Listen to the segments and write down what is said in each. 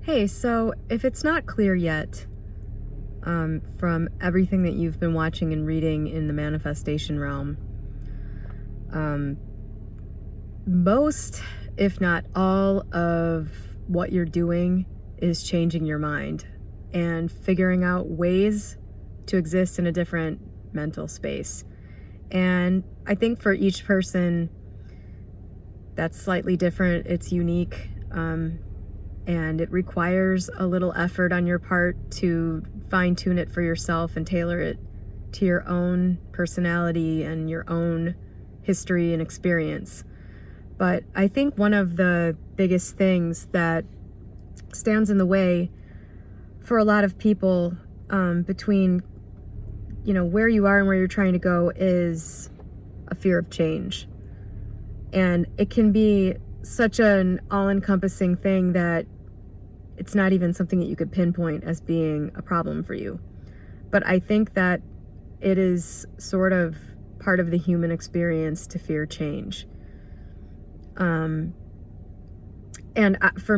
Hey, so if it's not clear yet, from everything that you've been watching and reading in the manifestation realm, um, most, if not all, of what you're doing is changing your mind and figuring out ways to exist in a different mental space. And I think for each person, that's slightly different. It's unique. And it requires a little effort on your part to fine-tune it for yourself and tailor it to your own personality and your own history and experience. But I think one of the biggest things that stands in the way for a lot of people, between where you are and where you're trying to go, is a fear of change. And it can be such an all-encompassing thing that it's not even something that you could pinpoint as being a problem for you. But I think that it is sort of part of the human experience to fear change. For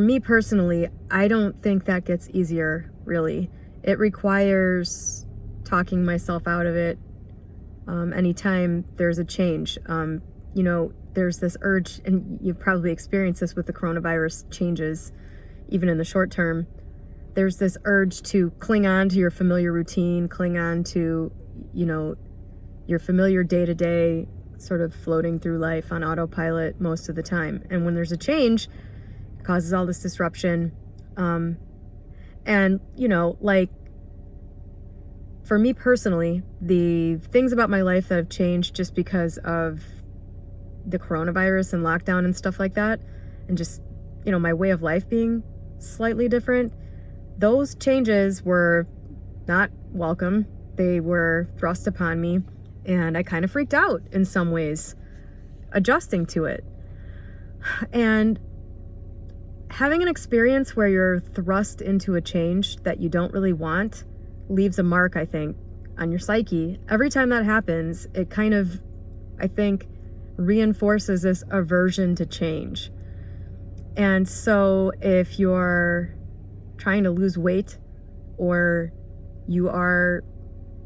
me personally, I don't think that gets easier, really. It requires talking myself out of it anytime there's a change. There's this urge, and you've probably experienced this with the coronavirus changes, even in the short term. There's this urge to cling on to your familiar routine, cling on to, your familiar day-to-day, sort of floating through life on autopilot most of the time. And when there's a change, it causes all this disruption. For me personally, the things about my life that have changed just because of the coronavirus and lockdown and stuff like that, and just, my way of life being slightly different, those changes were not welcome. They were thrust upon me, and I kind of freaked out in some ways, adjusting to it. And having an experience where you're thrust into a change that you don't really want leaves a mark, I think, on your psyche. Every time that happens, it kind of, I think, reinforces this aversion to change. And so if you're trying to lose weight, or you are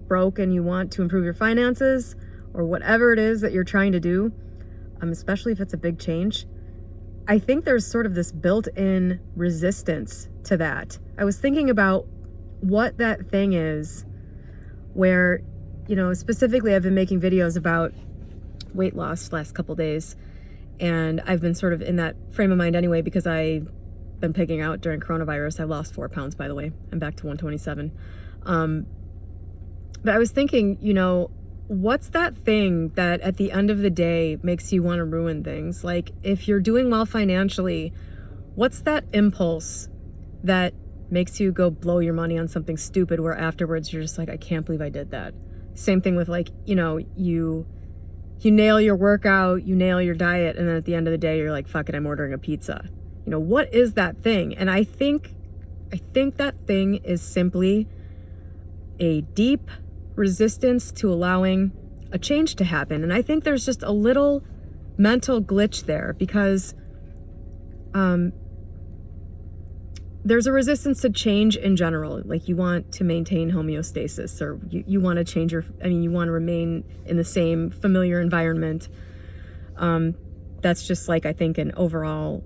broke and you want to improve your finances, or whatever it is that you're trying to do, especially if it's a big change, I think there's sort of this built-in resistance to that. I was thinking about what that thing is where, specifically I've been making videos about weight loss last couple days, and I've been sort of in that frame of mind anyway because I've been pigging out during coronavirus. I lost 4 pounds, by the way. I'm back to 127. But I was thinking, what's that thing that at the end of the day makes you want to ruin things? Like, if you're doing well financially, what's that impulse that makes you go blow your money on something stupid where afterwards you're just like, I can't believe I did that? Same thing with, like, you nail your workout, you nail your diet, and then at the end of the day, you're like, fuck it, I'm ordering a pizza. What is that thing? And I think that thing is simply a deep resistance to allowing a change to happen. And I think there's just a little mental glitch there because there's a resistance to change in general. Like, you want to maintain homeostasis, or you want to change you want to remain in the same familiar environment. That's just like, I think, an overall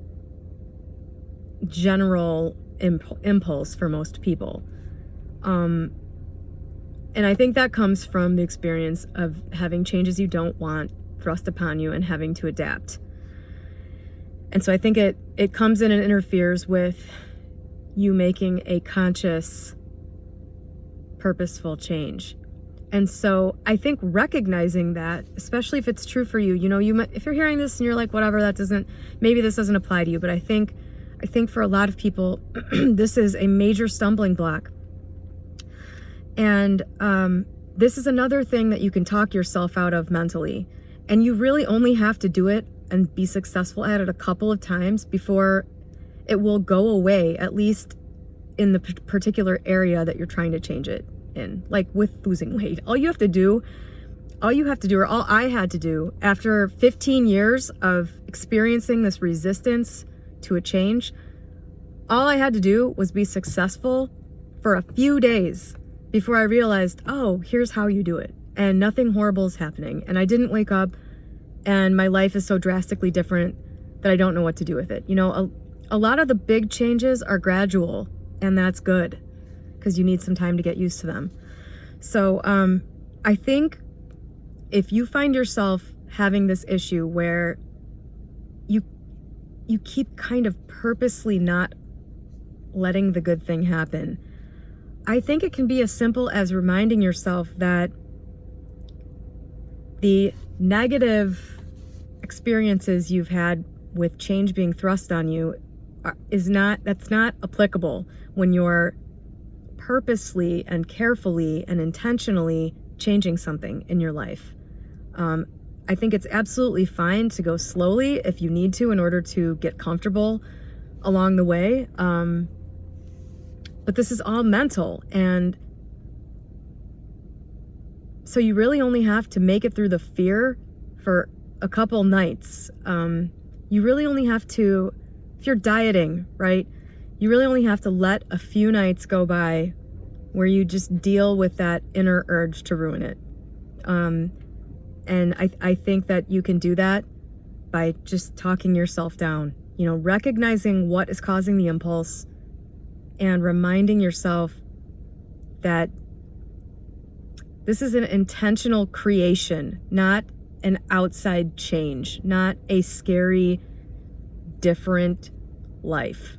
general impulse for most people. And I think that comes from the experience of having changes you don't want thrust upon you and having to adapt. And so I think it comes in and interferes with you making a conscious, purposeful change. And so I think recognizing that, especially if it's true for you, if you're hearing this and you're like, whatever, maybe this doesn't apply to you, but I think for a lot of people, this is a major stumbling block. And this is another thing that you can talk yourself out of mentally. And you really only have to do it and be successful at it a couple of times before it will go away, at least in the particular area that you're trying to change it in. Like with losing weight, all you have to do, or all I had to do after 15 years of experiencing this resistance to a change, all I had to do was be successful for a few days before I realized, oh, here's how you do it. And nothing horrible is happening. And I didn't wake up and my life is so drastically different that I don't know what to do with it. You know, a lot of the big changes are gradual, and that's good because you need some time to get used to them. So I think if you find yourself having this issue where you keep kind of purposely not letting the good thing happen, I think it can be as simple as reminding yourself that the negative experiences you've had with change being thrust on you that's not applicable when you're purposely and carefully and intentionally changing something in your life. I think it's absolutely fine to go slowly if you need to in order to get comfortable along the way. But this is all mental, and so you really only have to make it through the fear for a couple nights. You really only have to, if you're dieting, right? You really only have to let a few nights go by where you just deal with that inner urge to ruin it. And I think that you can do that by just talking yourself down, you know, recognizing what is causing the impulse and reminding yourself that this is an intentional creation, not an outside change, not a scary, different life.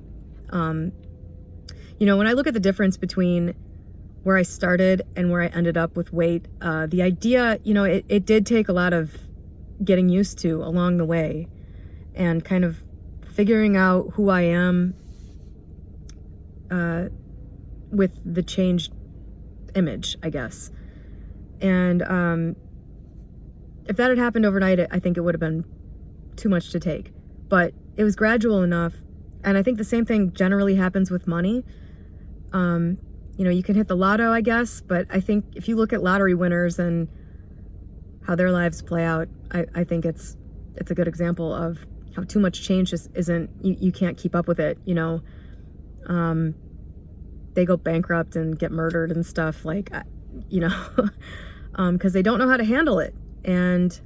You know, when I look at the difference between where I started and where I ended up with weight, the idea, you know, it did take a lot of getting used to along the way and kind of figuring out who I am with the changed image, I guess. And if that had happened overnight, I think it would have been too much to take. But it was gradual enough. And I think the same thing generally happens with money. You know, you can hit the lotto, I guess, but I think if you look at lottery winners and how their lives play out, I think it's a good example of how too much change just isn't, you can't keep up with it, you know. They go bankrupt and get murdered and stuff, like, you know, because they don't know how to handle it. And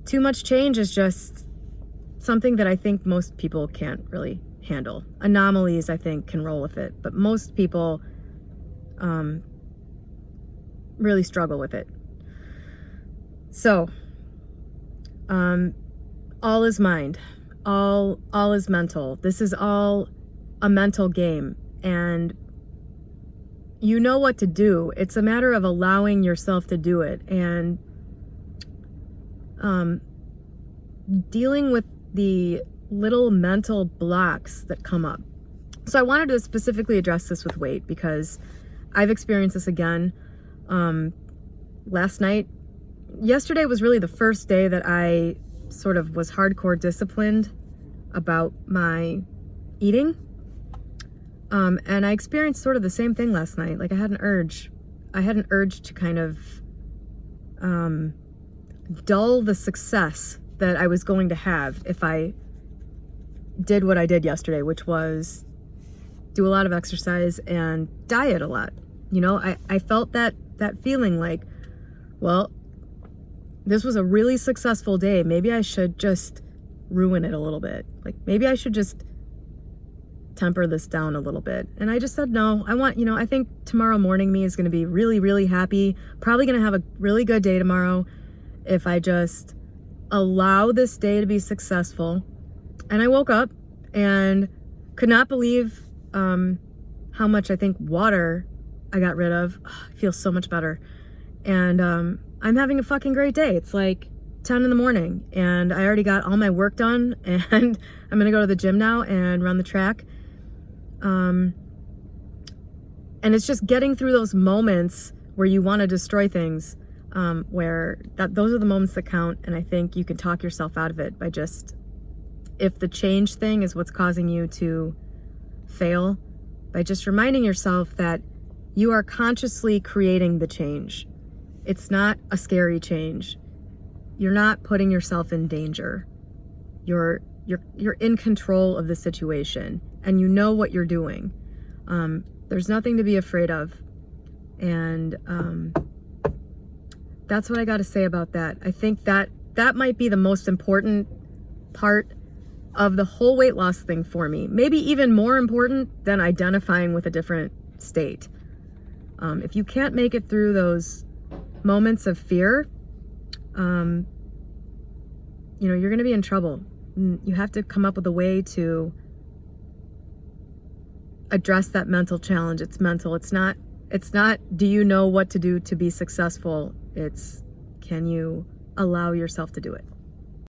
too much change is just something that I think most people can't really handle. Anomalies, I think, can roll with it, but most people really struggle with it. So, all is mind. All is mental. This is all a mental game, and you know what to do. It's a matter of allowing yourself to do it and dealing with the little mental blocks that come up. So I wanted to specifically address this with weight because I've experienced this again. Yesterday was really the first day that I sort of was hardcore disciplined about my eating. And I experienced sort of the same thing last night. Like I had an urge to kind of dull the success that I was going to have if I did what I did yesterday, which was do a lot of exercise and diet a lot. You know, I felt that feeling like, well, this was a really successful day. Maybe I should just ruin it a little bit. Like maybe I should just temper this down a little bit. And I just said, no, I think tomorrow morning me is going to be really, really happy. Probably going to have a really good day tomorrow if I just allow this day to be successful. And I woke up and could not believe how much I think water I got rid of. I feel so much better. And I'm having a fucking great day. It's like 10 in the morning and I already got all my work done and I'm gonna go to the gym now and run the track. And it's just getting through those moments where you want to destroy things, where those are the moments that count. And I think you can talk yourself out of it by just, if the change thing is what's causing you to fail, by just reminding yourself that you are consciously creating the change. It's not a scary change. You're not putting yourself in danger. You're you're in control of the situation and you know what you're doing. There's nothing to be afraid of. And that's what I got to say about that. I think that might be the most important part of the whole weight loss thing for me. Maybe even more important than identifying with a different state. If you can't make it through those moments of fear, you're going to be in trouble. You have to come up with a way to address that mental challenge. It's mental. It's not, do you know what to do to be successful? It's, can you allow yourself to do it?